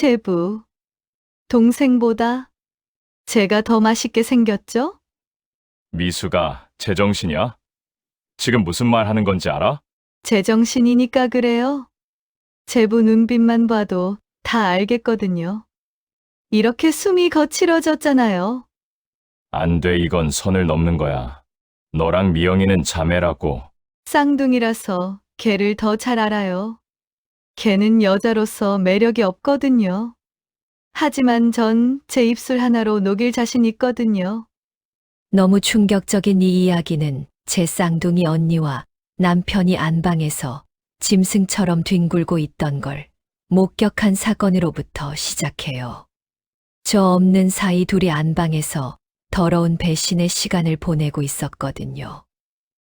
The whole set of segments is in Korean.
제부, 동생보다 제가 더 맛있게 생겼죠? 미수가 제정신이야? 지금 무슨 말 하는 건지 알아? 제정신이니까 그래요. 제부 눈빛만 봐도 다 알겠거든요. 이렇게 숨이 거칠어졌잖아요. 안 돼, 이건 선을 넘는 거야. 너랑 미영이는 자매라고. 쌍둥이라서 걔를 더 잘 알아요. 걔는 여자로서 매력이 없거든요. 하지만 전 제 입술 하나로 녹일 자신 있거든요. 너무 충격적인 이 이야기는 제 쌍둥이 언니와 남편이 안방에서 짐승처럼 뒹굴고 있던 걸 목격한 사건으로부터 시작해요. 저 없는 사이 둘이 안방에서 더러운 배신의 시간을 보내고 있었거든요.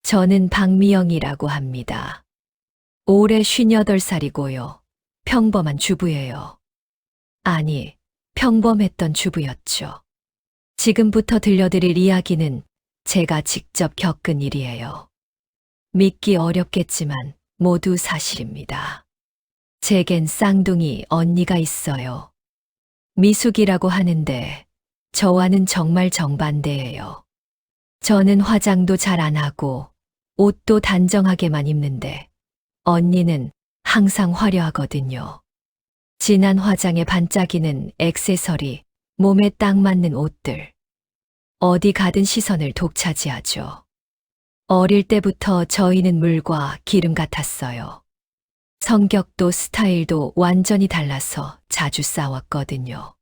저는 박미영이라고 합니다. 올해 58살이고요. 평범한 주부예요. 아니, 평범했던 주부였죠. 지금부터 들려드릴 이야기는 제가 직접 겪은 일이에요. 믿기 어렵겠지만 모두 사실입니다. 제겐 쌍둥이 언니가 있어요. 미숙이라고 하는데 저와는 정말 정반대예요. 저는 화장도 잘 안 하고 옷도 단정하게만 입는데 언니는 항상 화려하거든요. 진한 화장에 반짝이는 액세서리, 몸에 딱 맞는 옷들. 어디 가든 시선을 독차지하죠. 어릴 때부터 저희는 물과 기름 같았어요. 성격도 스타일도 완전히 달라서 자주 싸웠거든요.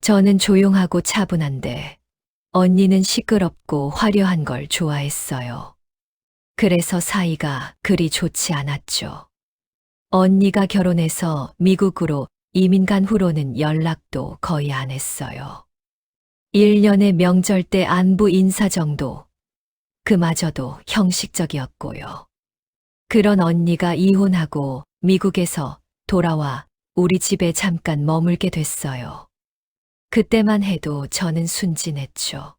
저는 조용하고 차분한데 언니는 시끄럽고 화려한 걸 좋아했어요. 그래서 사이가 그리 좋지 않았죠. 언니가 결혼해서 미국으로 이민 간 후로는 연락도 거의 안 했어요. 1년의 명절 때 안부 인사 정도, 그마저도 형식적이었고요. 그런 언니가 이혼하고 미국에서 돌아와 우리 집에 잠깐 머물게 됐어요. 그때만 해도 저는 순진했죠.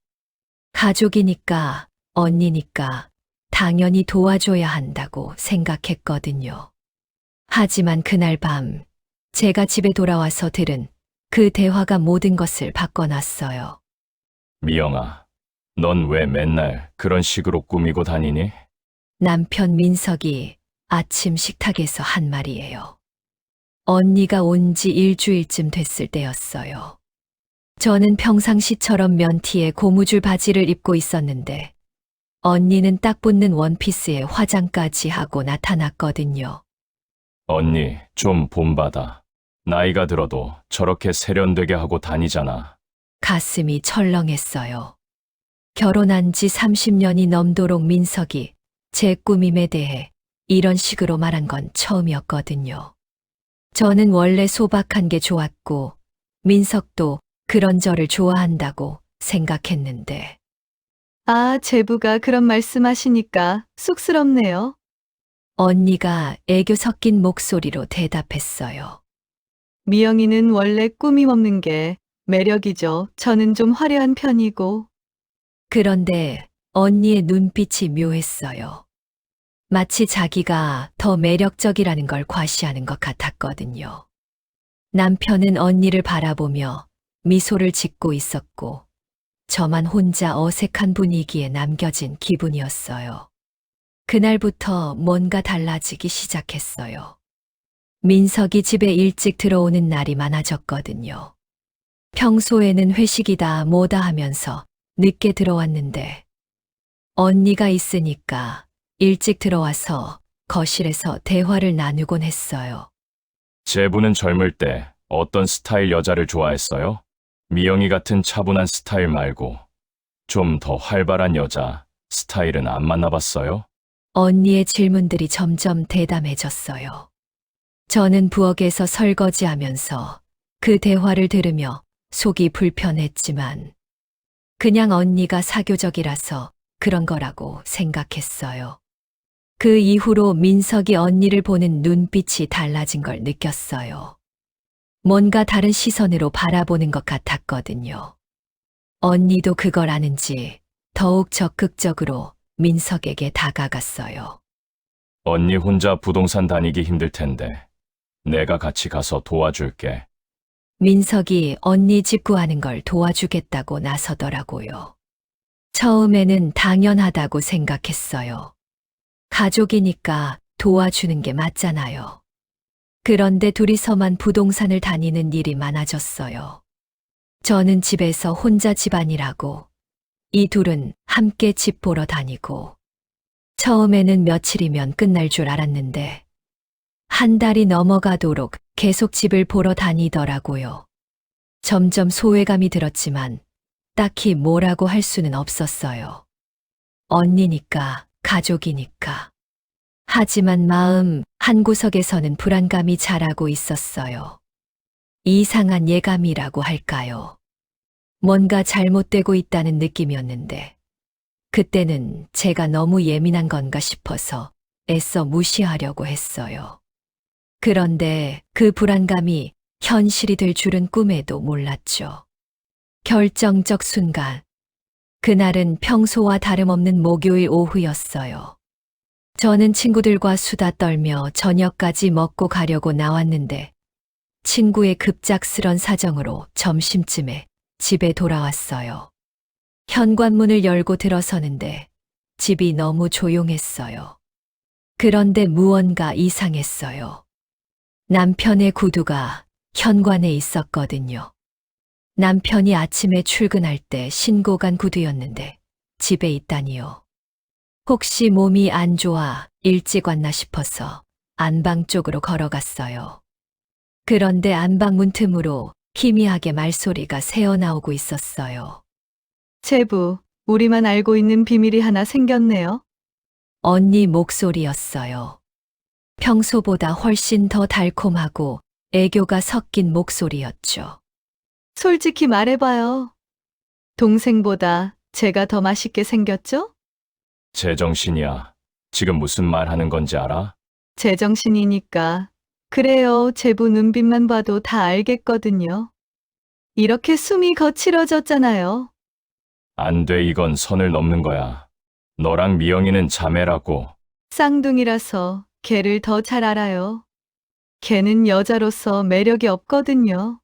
가족이니까, 언니니까 당연히 도와줘야 한다고 생각했거든요. 하지만 그날 밤 제가 집에 돌아와서 들은 그 대화가 모든 것을 바꿔놨어요. 미영아, 넌 왜 맨날 그런 식으로 꾸미고 다니니? 남편 민석이 아침 식탁에서 한 말이에요. 언니가 온 지 일주일쯤 됐을 때였어요. 저는 평상시처럼 면티에 고무줄 바지를 입고 있었는데 언니는 딱 붙는 원피스에 화장까지 하고 나타났거든요. 언니, 좀 본받아. 나이가 들어도 저렇게 세련되게 하고 다니잖아. 가슴이 철렁했어요. 결혼한 지 30년이 넘도록 민석이 제 꾸밈에 대해 이런 식으로 말한 건 처음이었거든요. 저는 원래 소박한 게 좋았고 민석도 그런 저를 좋아한다고 생각했는데 아, 제부가 그런 말씀하시니까 쑥스럽네요. 언니가 애교 섞인 목소리로 대답했어요. 미영이는 원래 꾸밈 없는 게 매력이죠. 저는 좀 화려한 편이고. 그런데 언니의 눈빛이 묘했어요. 마치 자기가 더 매력적이라는 걸 과시하는 것 같았거든요. 남편은 언니를 바라보며 미소를 짓고 있었고 저만 혼자 어색한 분위기에 남겨진 기분이었어요. 그날부터 뭔가 달라지기 시작했어요. 민석이 집에 일찍 들어오는 날이 많아졌거든요. 평소에는 회식이다 뭐다 하면서 늦게 들어왔는데 언니가 있으니까 일찍 들어와서 거실에서 대화를 나누곤 했어요. 제부는 젊을 때 어떤 스타일 여자를 좋아했어요? 미영이 같은 차분한 스타일 말고 좀 더 활발한 여자 스타일은 안 만나봤어요? 언니의 질문들이 점점 대담해졌어요. 저는 부엌에서 설거지하면서 그 대화를 들으며 속이 불편했지만 그냥 언니가 사교적이라서 그런 거라고 생각했어요. 그 이후로 민석이 언니를 보는 눈빛이 달라진 걸 느꼈어요. 뭔가 다른 시선으로 바라보는 것 같았거든요. 언니도 그걸 아는지 더욱 적극적으로 민석에게 다가갔어요. 언니 혼자 부동산 다니기 힘들 텐데 내가 같이 가서 도와줄게. 민석이 언니 집 구하는 걸 도와주겠다고 나서더라고요. 처음에는 당연하다고 생각했어요. 가족이니까 도와주는 게 맞잖아요. 그런데 둘이서만 부동산을 다니는 일이 많아졌어요. 저는 집에서 혼자 집안일하고, 이 둘은 함께 집 보러 다니고, 처음에는 며칠이면 끝날 줄 알았는데, 한 달이 넘어가도록 계속 집을 보러 다니더라고요. 점점 소외감이 들었지만, 딱히 뭐라고 할 수는 없었어요. 언니니까, 가족이니까. 하지만 마음 한구석에서는 불안감이 자라고 있었어요. 이상한 예감이라고 할까요? 뭔가 잘못되고 있다는 느낌이었는데, 그때는 제가 너무 예민한 건가 싶어서 애써 무시하려고 했어요. 그런데 그 불안감이 현실이 될 줄은 꿈에도 몰랐죠. 결정적 순간, 그날은 평소와 다름없는 목요일 오후였어요. 저는 친구들과 수다 떨며 저녁까지 먹고 가려고 나왔는데 친구의 급작스런 사정으로 점심쯤에 집에 돌아왔어요. 현관문을 열고 들어서는데 집이 너무 조용했어요. 그런데 무언가 이상했어요. 남편의 구두가 현관에 있었거든요. 남편이 아침에 출근할 때 신고 간 구두였는데 집에 있다니요. 혹시 몸이 안 좋아 일찍 왔나 싶어서 안방 쪽으로 걸어갔어요. 그런데 안방 문틈으로 희미하게 말소리가 새어나오고 있었어요. 제부, 우리만 알고 있는 비밀이 하나 생겼네요. 언니 목소리였어요. 평소보다 훨씬 더 달콤하고 애교가 섞인 목소리였죠. 솔직히 말해봐요. 동생보다 제가 더 맛있게 생겼죠? 제정신이야. 지금 무슨 말 하는 건지 알아? 제정신이니까. 그래요. 제부 눈빛만 봐도 다 알겠거든요. 이렇게 숨이 거칠어졌잖아요. 안 돼, 이건 선을 넘는 거야. 너랑 미영이는 자매라고. 쌍둥이라서 걔를 더 잘 알아요. 걔는 여자로서 매력이 없거든요.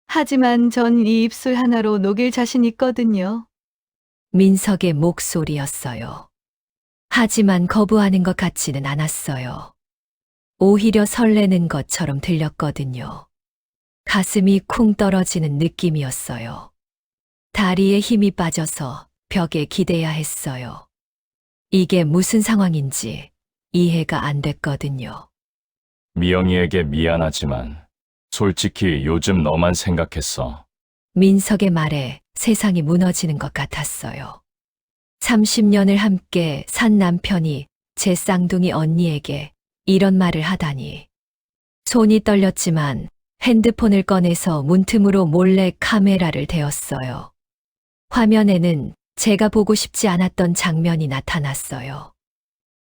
하지만 전 이 입술 하나로 녹일 자신 있거든요. 민석의 목소리였어요. 하지만 거부하는 것 같지는 않았어요. 오히려 설레는 것처럼 들렸거든요. 가슴이 쿵 떨어지는 느낌이었어요. 다리에 힘이 빠져서 벽에 기대야 했어요. 이게 무슨 상황인지 이해가 안 됐거든요. 미영이에게 미안하지만 솔직히 요즘 너만 생각했어. 민석의 말에 세상이 무너지는 것 같았어요. 30년을 함께 산 남편이 제 쌍둥이 언니에게 이런 말을 하다니. 손이 떨렸지만 핸드폰을 꺼내서 문틈으로 몰래 카메라를 대었어요. 화면에는 제가 보고 싶지 않았던 장면이 나타났어요.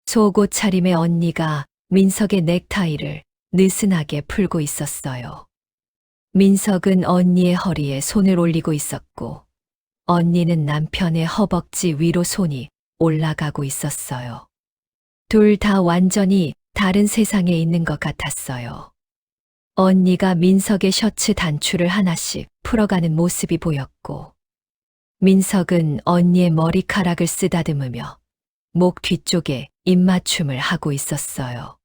속옷 차림의 언니가 민석의 넥타이를 느슨하게 풀고 있었어요. 민석은 언니의 허리에 손을 올리고 있었고, 언니는 남편의 허벅지 위로 손이 올라가고 있었어요. 둘 다 완전히 다른 세상에 있는 것 같았어요. 언니가 민석의 셔츠 단추를 하나씩 풀어가는 모습이 보였고, 민석은 언니의 머리카락을 쓰다듬으며 목 뒤쪽에 입맞춤을 하고 있었어요.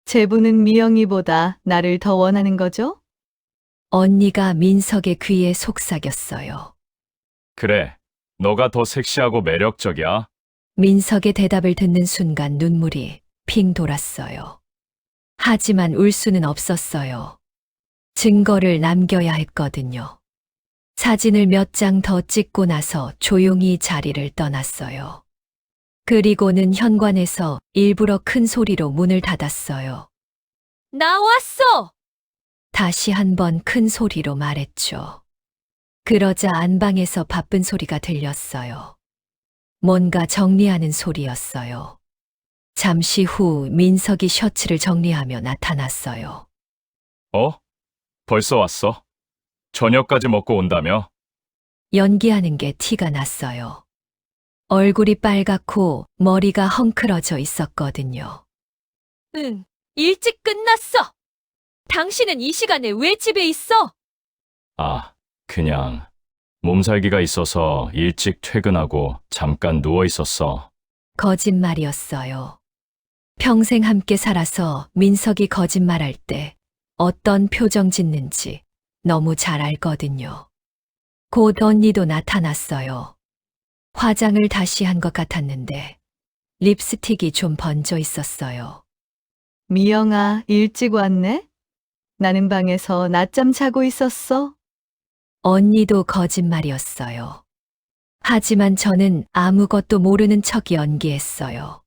제부는 미영이보다 나를 더 원하는 거죠? 언니가 민석의 귀에 속삭였어요. 그래, 너가 더 섹시하고 매력적이야. 민석의 대답을 듣는 순간 눈물이 핑 돌았어요. 하지만 울 수는 없었어요. 증거를 남겨야 했거든요. 사진을 몇 장 더 찍고 나서 조용히 자리를 떠났어요. 그리고는 현관에서 일부러 큰 소리로 문을 닫았어요. 나왔어! 다시 한 번 큰 소리로 말했죠. 그러자 안방에서 바쁜 소리가 들렸어요. 뭔가 정리하는 소리였어요. 잠시 후 민석이 셔츠를 정리하며 나타났어요. 어? 벌써 왔어? 저녁까지 먹고 온다며? 연기하는 게 티가 났어요. 얼굴이 빨갛고 머리가 헝클어져 있었거든요. 응, 일찍 끝났어. 당신은 이 시간에 왜 집에 있어? 아, 그냥 몸살기가 있어서 일찍 퇴근하고 잠깐 누워 있었어. 거짓말이었어요. 평생 함께 살아서 민석이 거짓말할 때 어떤 표정 짓는지 너무 잘 알거든요. 곧 언니도 나타났어요. 화장을 다시 한 것 같았는데 립스틱이 좀 번져 있었어요. 미영아, 일찍 왔네? 나는 방에서 낮잠 자고 있었어. 언니도 거짓말이었어요. 하지만 저는 아무것도 모르는 척 연기했어요.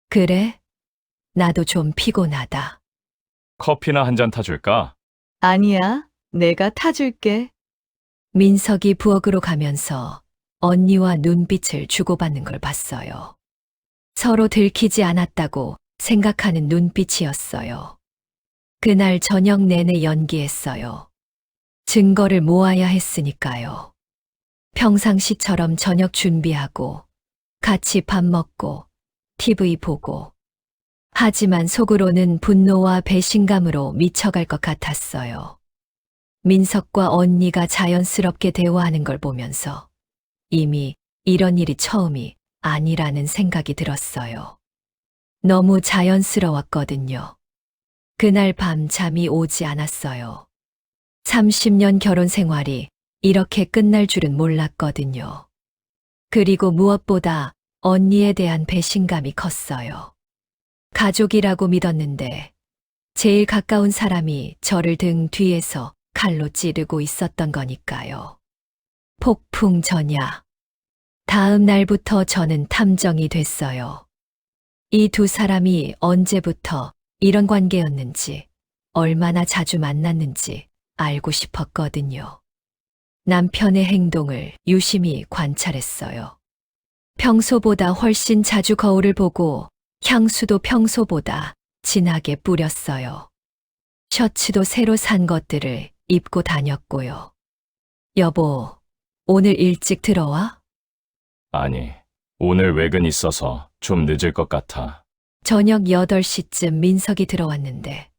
그래? 나도 좀 피곤하다. 커피나 한 잔 타줄까? 아니야, 내가 타줄게. 민석이 부엌으로 가면서 언니와 눈빛을 주고받는 걸 봤어요. 서로 들키지 않았다고 생각하는 눈빛이었어요. 그날 저녁 내내 연기했어요. 증거를 모아야 했으니까요. 평상시처럼 저녁 준비하고 같이 밥 먹고 TV 보고. 하지만 속으로는 분노와 배신감으로 미쳐갈 것 같았어요. 민석과 언니가 자연스럽게 대화하는 걸 보면서 이미 이런 일이 처음이 아니라는 생각이 들었어요. 너무 자연스러웠거든요. 그날 밤 잠이 오지 않았어요. 30년 결혼 생활이 이렇게 끝날 줄은 몰랐거든요. 그리고 무엇보다 언니에 대한 배신감이 컸어요. 가족이라고 믿었는데 제일 가까운 사람이 저를 등 뒤에서 칼로 찌르고 있었던 거니까요. 폭풍 전야. 다음 날부터 저는 탐정이 됐어요. 이 두 사람이 언제부터 이런 관계였는지, 얼마나 자주 만났는지 알고 싶었거든요. 남편의 행동을 유심히 관찰했어요. 평소보다 훨씬 자주 거울을 보고 향수도 평소보다 진하게 뿌렸어요. 셔츠도 새로 산 것들을 입고 다녔고요. 여보, 오늘 일찍 들어와? 아니, 오늘 외근 있어서 좀 늦을 것 같아. 저녁 8시쯤 민석이 들어왔는데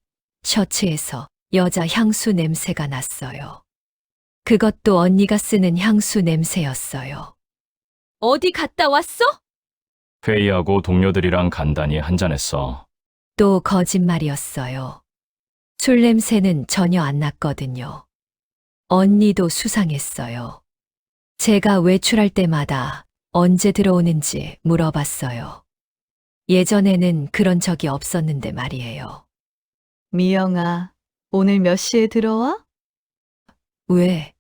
셔츠에서 여자 향수 냄새가 났어요. 그것도 언니가 쓰는 향수 냄새였어요. 어디 갔다 왔어? 회의하고 동료들이랑 간단히 한잔했어. 또 거짓말이었어요. 술 냄새는 전혀 안 났거든요. 언니도 수상했어요. 제가 외출할 때마다 언제 들어오는지 물어봤어요. 예전에는 그런 적이 없었는데 말이에요. 미영아, 오늘 몇 시에 들어와? 왜?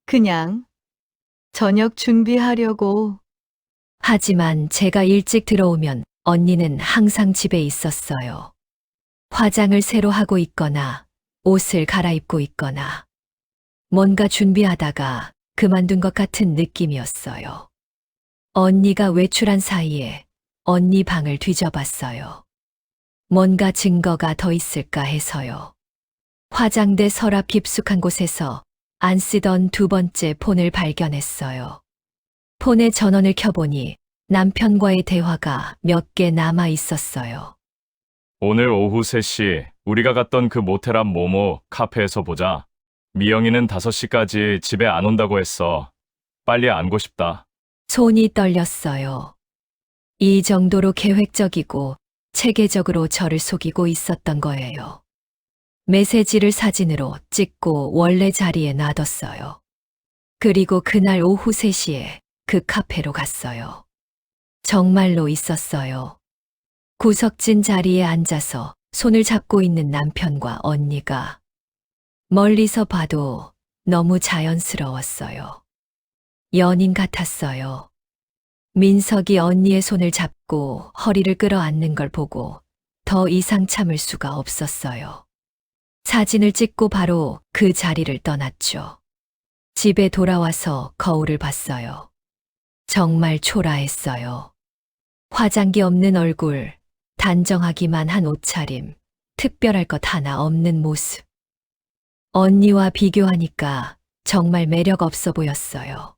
그냥 저녁 준비하려고. 하지만 제가 일찍 들어오면 언니는 항상 집에 있었어요. 화장을 새로 하고 있거나 옷을 갈아입고 있거나 뭔가 준비하다가 그만둔 것 같은 느낌이었어요. 언니가 외출한 사이에 언니 방을 뒤져봤어요. 뭔가 증거가 더 있을까 해서요. 화장대 서랍 깊숙한 곳에서 안 쓰던 두 번째 폰을 발견했어요. 폰의 전원을 켜보니 남편과의 대화가 몇 개 남아 있었어요. 오늘 오후 3시 우리가 갔던 그 모텔 앞 모모 카페에서 보자. 미영이는 5시까지 집에 안 온다고 했어. 빨리 안고 싶다. 손이 떨렸어요. 이 정도로 계획적이고 체계적으로 저를 속이고 있었던 거예요. 메시지를 사진으로 찍고 원래 자리에 놔뒀어요. 그리고 그날 오후 3시에 그 카페로 갔어요. 정말로 있었어요. 구석진 자리에 앉아서 손을 잡고 있는 남편과 언니가 멀리서 봐도 너무 자연스러웠어요. 연인 같았어요. 민석이 언니의 손을 잡고 허리를 끌어안는 걸 보고 더 이상 참을 수가 없었어요. 사진을 찍고 바로 그 자리를 떠났죠. 집에 돌아와서 거울을 봤어요. 정말 초라했어요. 화장기 없는 얼굴, 단정하기만 한 옷차림, 특별할 것 하나 없는 모습. 언니와 비교하니까 정말 매력 없어 보였어요.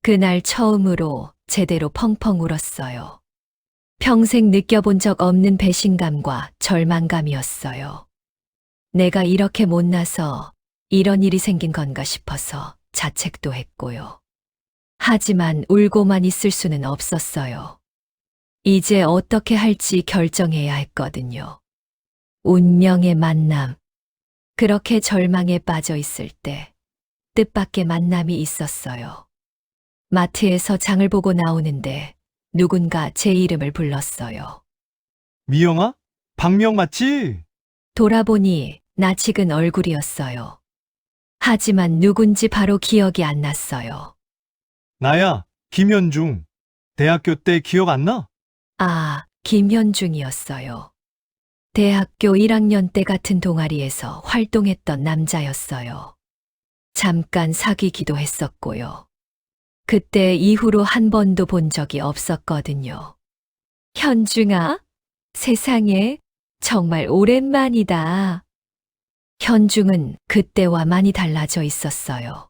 그날 처음으로 제대로 펑펑 울었어요. 평생 느껴본 적 없는 배신감과 절망감이었어요. 내가 이렇게 못나서 이런 일이 생긴 건가 싶어서 자책도 했고요. 하지만 울고만 있을 수는 없었어요. 이제 어떻게 할지 결정해야 했거든요. 운명의 만남. 그렇게 절망에 빠져 있을 때 뜻밖의 만남이 있었어요. 마트에서 장을 보고 나오는데 누군가 제 이름을 불렀어요. 미영아? 박미영 맞지? 돌아보니 낯익은 얼굴이었어요. 하지만 누군지 바로 기억이 안 났어요. 나야, 김현중. 대학교 때 기억 안 나? 아, 김현중이었어요. 대학교 1학년 때 같은 동아리에서 활동했던 남자였어요. 잠깐 사귀기도 했었고요. 그때 이후로 한 번도 본 적이 없었거든요. 현중아, 세상에 정말 오랜만이다. 현중은 그때와 많이 달라져 있었어요.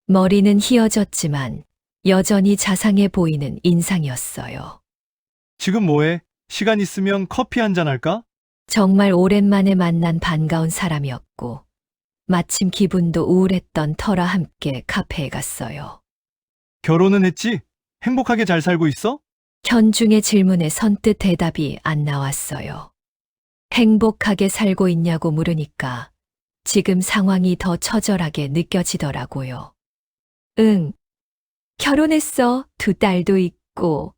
머리는 휘어졌지만 여전히 자상해 보이는 인상이었어요. 지금 뭐해? 시간 있으면 커피 한잔 할까? 정말 오랜만에 만난 반가운 사람이었고 마침 기분도 우울했던 터라 함께 카페에 갔어요. 결혼은 했지? 행복하게 잘 살고 있어? 현중의 질문에 선뜻 대답이 안 나왔어요. 행복하게 살고 있냐고 물으니까 지금 상황이 더 처절하게 느껴지더라고요. 응. 결혼했어. 2딸도 있고.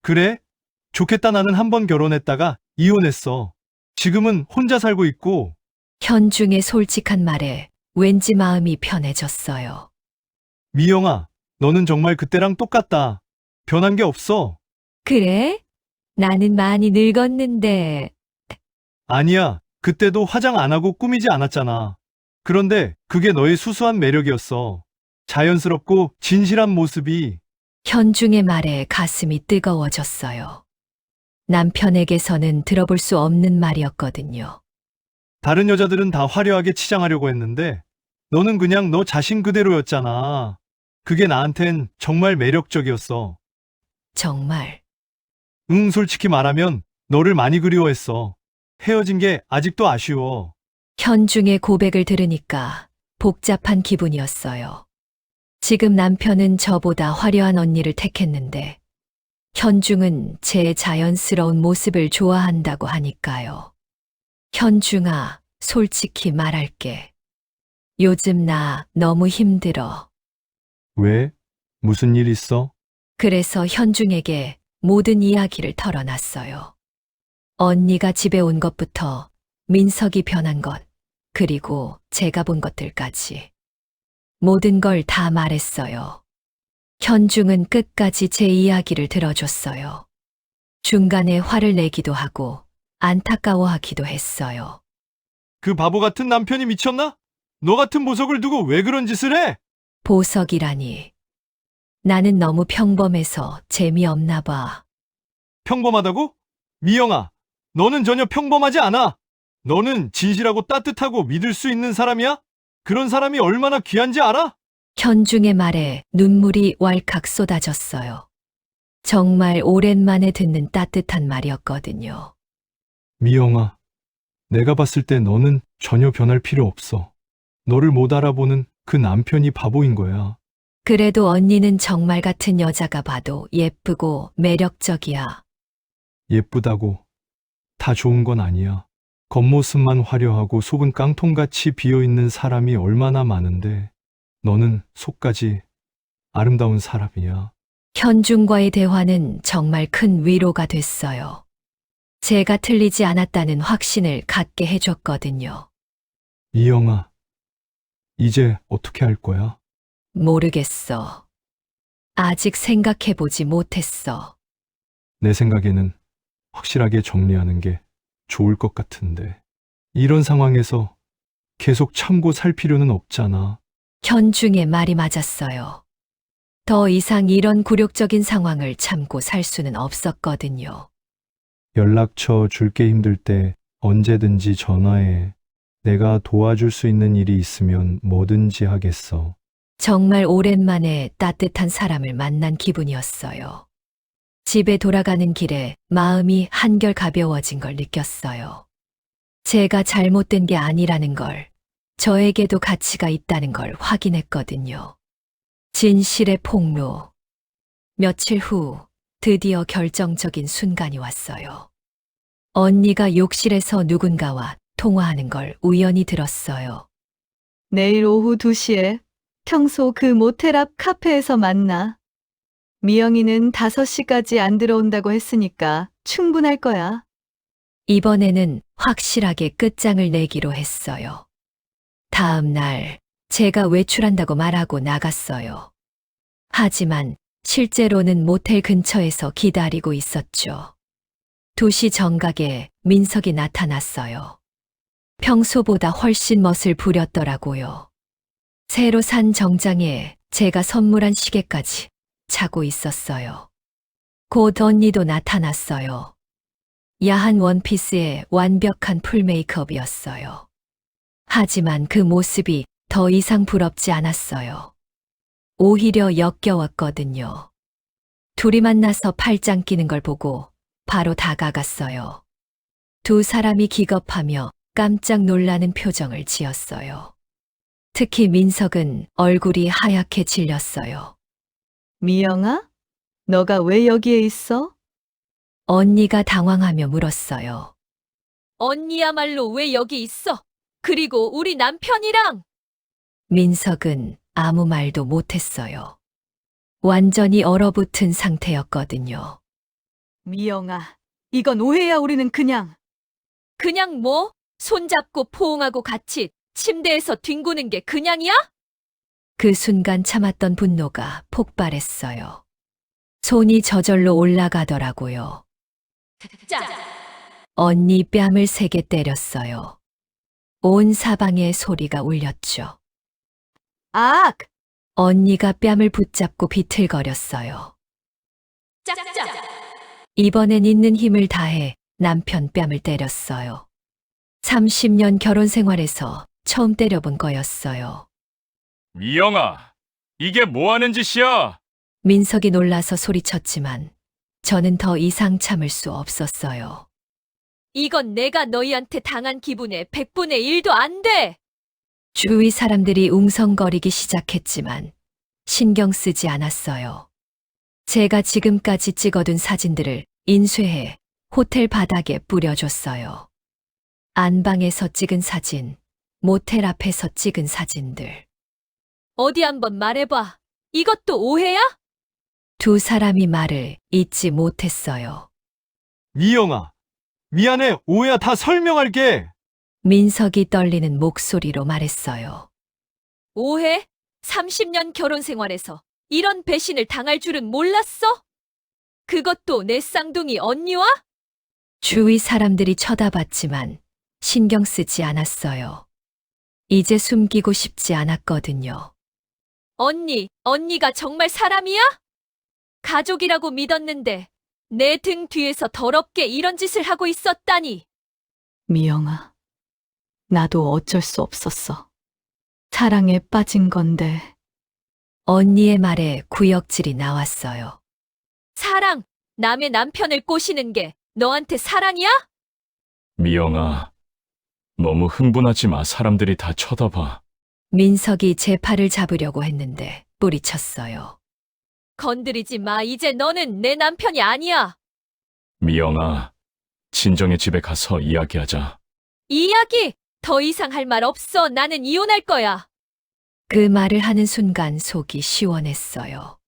그래? 좋겠다. 나는 한 번 결혼했다가 이혼했어. 지금은 혼자 살고 있고. 현중의 솔직한 말에 왠지 마음이 편해졌어요. 미영아, 너는 정말 그때랑 똑같다. 변한 게 없어. 그래? 나는 많이 늙었는데. 아니야, 그때도 화장 안 하고 꾸미지 않았잖아. 그런데 그게 너의 수수한 매력이었어. 자연스럽고 진실한 모습이. 현중의 말에 가슴이 뜨거워졌어요. 남편에게서는 들어볼 수 없는 말이었거든요. 다른 여자들은 다 화려하게 치장하려고 했는데 너는 그냥 너 자신 그대로였잖아. 그게 나한텐 정말 매력적이었어. 정말. 응, 솔직히 말하면 너를 많이 그리워했어. 헤어진 게 아직도 아쉬워. 현중의 고백을 들으니까 복잡한 기분이었어요. 지금 남편은 저보다 화려한 언니를 택했는데 현중은 제 자연스러운 모습을 좋아한다고 하니까요. 현중아, 솔직히 말할게. 요즘 나 너무 힘들어. 왜? 무슨 일 있어? 그래서 현중에게 모든 이야기를 털어놨어요. 언니가 집에 온 것부터 민석이 변한 것, 그리고 제가 본 것들까지. 모든 걸 다 말했어요. 현중은 끝까지 제 이야기를 들어줬어요. 중간에 화를 내기도 하고 안타까워하기도 했어요. 그 바보 같은 남편이 미쳤나? 너 같은 보석을 두고 왜 그런 짓을 해? 보석이라니. 나는 너무 평범해서 재미없나 봐. 평범하다고? 미영아, 너는 전혀 평범하지 않아. 너는 진실하고 따뜻하고 믿을 수 있는 사람이야? 그런 사람이 얼마나 귀한지 알아? 현중의 말에 눈물이 왈칵 쏟아졌어요. 정말 오랜만에 듣는 따뜻한 말이었거든요. 미영아, 내가 봤을 때 너는 전혀 변할 필요 없어. 너를 못 알아보는 그 남편이 바보인 거야. 그래도 언니는 정말 같은 여자가 봐도 예쁘고 매력적이야. 예쁘다고 다 좋은 건 아니야. 겉모습만 화려하고 속은 깡통같이 비어있는 사람이 얼마나 많은데 너는 속까지 아름다운 사람이야. 현중과의 대화는 정말 큰 위로가 됐어요. 제가 틀리지 않았다는 확신을 갖게 해줬거든요. 미영아, 이제 어떻게 할 거야? 모르겠어. 아직 생각해보지 못했어. 내 생각에는 확실하게 정리하는 게 좋을 것 같은데. 이런 상황에서 계속 참고 살 필요는 없잖아. 현중의 말이 맞았어요. 더 이상 이런 굴욕적인 상황을 참고 살 수는 없었거든요. 연락처 줄게. 힘들 때 언제든지 전화해. 내가 도와줄 수 있는 일이 있으면 뭐든지 하겠어. 정말 오랜만에 따뜻한 사람을 만난 기분이었어요. 집에 돌아가는 길에 마음이 한결 가벼워진 걸 느꼈어요. 제가 잘못된 게 아니라는 걸 저에게도 가치가 있다는 걸 확인했거든요. 진실의 폭로. 며칠 후 드디어 결정적인 순간이 왔어요. 언니가 욕실에서 누군가와 통화하는 걸 우연히 들었어요. 내일 오후 2시에 평소 그 모텔 앞 카페에서 만나. 미영이는 5시까지 안 들어온다고 했으니까 충분할 거야. 이번에는 확실하게 끝장을 내기로 했어요. 다음 날 제가 외출한다고 말하고 나갔어요. 하지만 실제로는 모텔 근처에서 기다리고 있었죠. 2시 정각에 민석이 나타났어요. 평소보다 훨씬 멋을 부렸더라고요. 새로 산 정장에 제가 선물한 시계까지 차고 있었어요. 곧 언니도 나타났어요. 야한 원피스에 완벽한 풀 메이크업이었어요. 하지만 그 모습이 더 이상 부럽지 않았어요. 오히려 역겨웠거든요. 둘이 만나서 팔짱 끼는 걸 보고 바로 다가갔어요. 두 사람이 기겁하며 깜짝 놀라는 표정을 지었어요. 특히 민석은 얼굴이 하얗게 질렸어요. 미영아? 너가 왜 여기에 있어? 언니가 당황하며 물었어요. 언니야말로 왜 여기 있어? 그리고 우리 남편이랑! 민석은 아무 말도 못했어요. 완전히 얼어붙은 상태였거든요. 미영아, 이건 오해야. 우리는 그냥. 그냥 뭐? 손잡고 포옹하고 같이 침대에서 뒹구는 게 그냥이야? 그 순간 참았던 분노가 폭발했어요. 손이 저절로 올라가더라고요. 짜! 언니 뺨을 세게 때렸어요. 온 사방에 소리가 울렸죠. 악! 언니가 뺨을 붙잡고 비틀거렸어요. 짝짝! 이번엔 있는 힘을 다해 남편 뺨을 때렸어요. 30년 결혼 생활에서 처음 때려본 거였어요. 미영아, 이게 뭐 하는 짓이야? 민석이 놀라서 소리쳤지만 저는 더 이상 참을 수 없었어요. 이건 내가 너희한테 당한 기분의 100분의 1도 안 돼! 주위 사람들이 웅성거리기 시작했지만 신경 쓰지 않았어요. 제가 지금까지 찍어둔 사진들을 인쇄해 호텔 바닥에 뿌려줬어요. 안방에서 찍은 사진, 모텔 앞에서 찍은 사진들. 어디 한번 말해봐. 이것도 오해야? 두 사람이 말을 잇지 못했어요. 미영아, 미안해. 오해야. 다 설명할게. 민석이 떨리는 목소리로 말했어요. 오해? 30년 결혼 생활에서 이런 배신을 당할 줄은 몰랐어? 그것도 내 쌍둥이 언니와? 주위 사람들이 쳐다봤지만 신경 쓰지 않았어요. 이제 숨기고 싶지 않았거든요. 언니가 정말 사람이야? 가족이라고 믿었는데 내 등 뒤에서 더럽게 이런 짓을 하고 있었다니. 미영아, 나도 어쩔 수 없었어. 사랑에 빠진 건데. 언니의 말에 구역질이 나왔어요. 사랑, 남의 남편을 꼬시는 게 너한테 사랑이야? 미영아, 너무 흥분하지 마. 사람들이 다 쳐다봐. 민석이 제 팔을 잡으려고 했는데 뿌리쳤어요. 건드리지 마. 이제 너는 내 남편이 아니야. 미영아, 진정의 집에 가서 이야기하자. 이야기! 더 이상 할 말 없어. 나는 이혼할 거야. 그 말을 하는 순간 속이 시원했어요.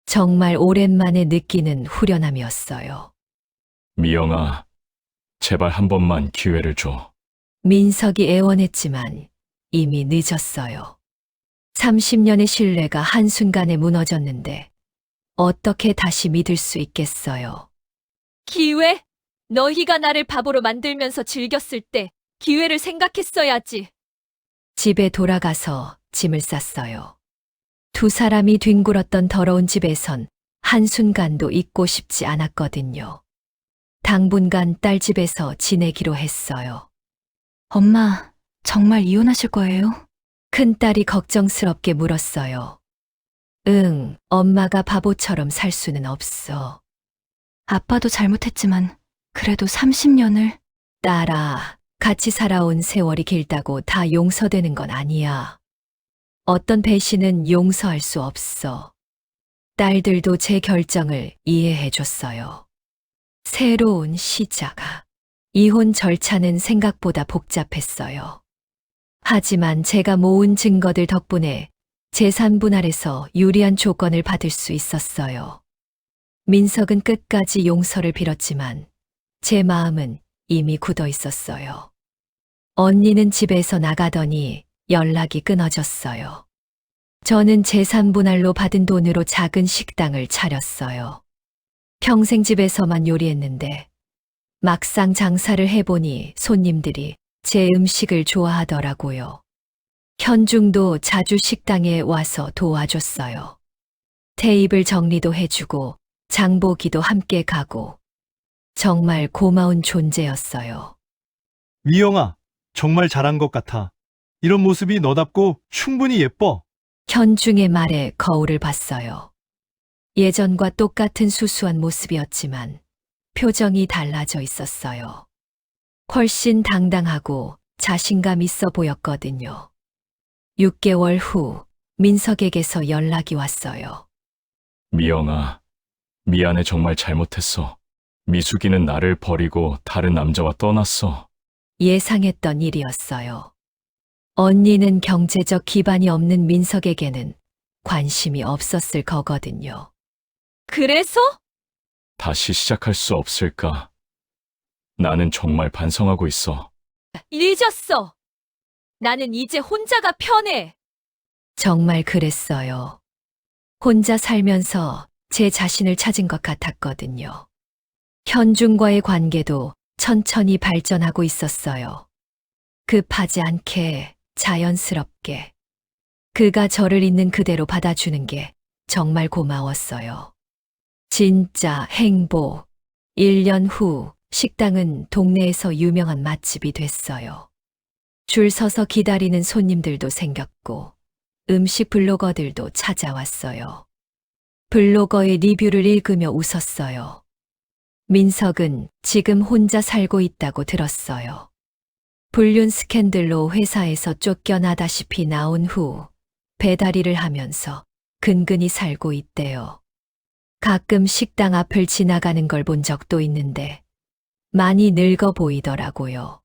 정말 오랜만에 느끼는 후련함이었어요. 미영아, 제발 한 번만 기회를 줘. 민석이 애원했지만 이미 늦었어요. 30년의 신뢰가 한순간에 무너졌는데 어떻게 다시 믿을 수 있겠어요? 기회? 너희가 나를 바보로 만들면서 즐겼을 때 기회를 생각했어야지. 집에 돌아가서 짐을 쌌어요. 두 사람이 뒹굴었던 더러운 집에선 한순간도 있고 싶지 않았거든요. 당분간 딸 집에서 지내기로 했어요. 엄마, 정말 이혼하실 거예요? 큰딸이 걱정스럽게 물었어요. 응, 엄마가 바보처럼 살 수는 없어. 아빠도 잘못했지만 그래도 30년을. 딸아, 같이 살아온 세월이 길다고 다 용서되는 건 아니야. 어떤 배신은 용서할 수 없어. 딸들도 제 결정을 이해해 줬어요. 새로운 시작. 이혼 절차는 생각보다 복잡했어요. 하지만 제가 모은 증거들 덕분에 재산 분할에서 유리한 조건을 받을 수 있었어요. 민석은 끝까지 용서를 빌었지만 제 마음은 이미 굳어 있었어요. 언니는 집에서 나가더니 연락이 끊어졌어요. 저는 재산 분할로 받은 돈으로 작은 식당을 차렸어요. 평생 집에서만 요리했는데 막상 장사를 해보니 손님들이 제 음식을 좋아하더라고요. 현중도 자주 식당에 와서 도와줬어요. 테이블 정리도 해주고 장보기도 함께 가고 정말 고마운 존재였어요. 미영아, 정말 잘한 것 같아. 이런 모습이 너답고 충분히 예뻐. 현중의 말에 거울을 봤어요. 예전과 똑같은 수수한 모습이었지만 표정이 달라져 있었어요. 훨씬 당당하고 자신감 있어 보였거든요. 6개월 후 민석에게서 연락이 왔어요. 미영아, 미안해. 정말 잘못했어. 미숙이는 나를 버리고 다른 남자와 떠났어. 예상했던 일이었어요. 언니는 경제적 기반이 없는 민석에게는 관심이 없었을 거거든요. 그래서? 다시 시작할 수 없을까? 나는 정말 반성하고 있어. 잊었어. 나는 이제 혼자가 편해. 정말 그랬어요. 혼자 살면서 제 자신을 찾은 것 같았거든요. 현중과의 관계도 천천히 발전하고 있었어요. 급하지 않게 자연스럽게. 그가 저를 있는 그대로 받아주는 게 정말 고마웠어요. 진짜 행복. 1년 후 식당은 동네에서 유명한 맛집이 됐어요. 줄 서서 기다리는 손님들도 생겼고 음식 블로거들도 찾아왔어요. 블로거의 리뷰를 읽으며 웃었어요. 민석은 지금 혼자 살고 있다고 들었어요. 불륜 스캔들로 회사에서 쫓겨나다시피 나온 후 배달 일을 하면서 근근히 살고 있대요. 가끔 식당 앞을 지나가는 걸 본 적도 있는데 많이 늙어 보이더라고요.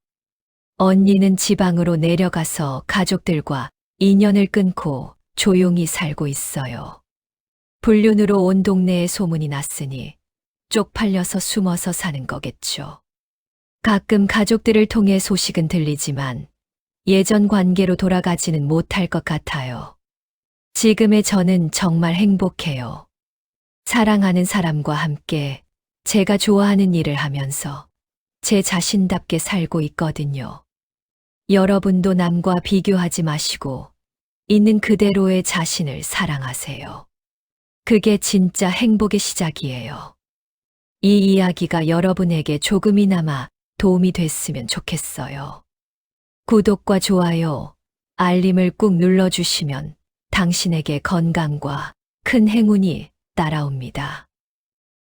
언니는 지방으로 내려가서 가족들과 인연을 끊고 조용히 살고 있어요. 불륜으로 온 동네에 소문이 났으니 쪽팔려서 숨어서 사는 거겠죠. 가끔 가족들을 통해 소식은 들리지만 예전 관계로 돌아가지는 못할 것 같아요. 지금의 저는 정말 행복해요. 사랑하는 사람과 함께 제가 좋아하는 일을 하면서 제 자신답게 살고 있거든요. 여러분도 남과 비교하지 마시고 있는 그대로의 자신을 사랑하세요. 그게 진짜 행복의 시작이에요. 이 이야기가 여러분에게 조금이나마 도움이 됐으면 좋겠어요. 구독과 좋아요, 알림을 꾹 눌러주시면 당신에게 건강과 큰 행운이 따라옵니다.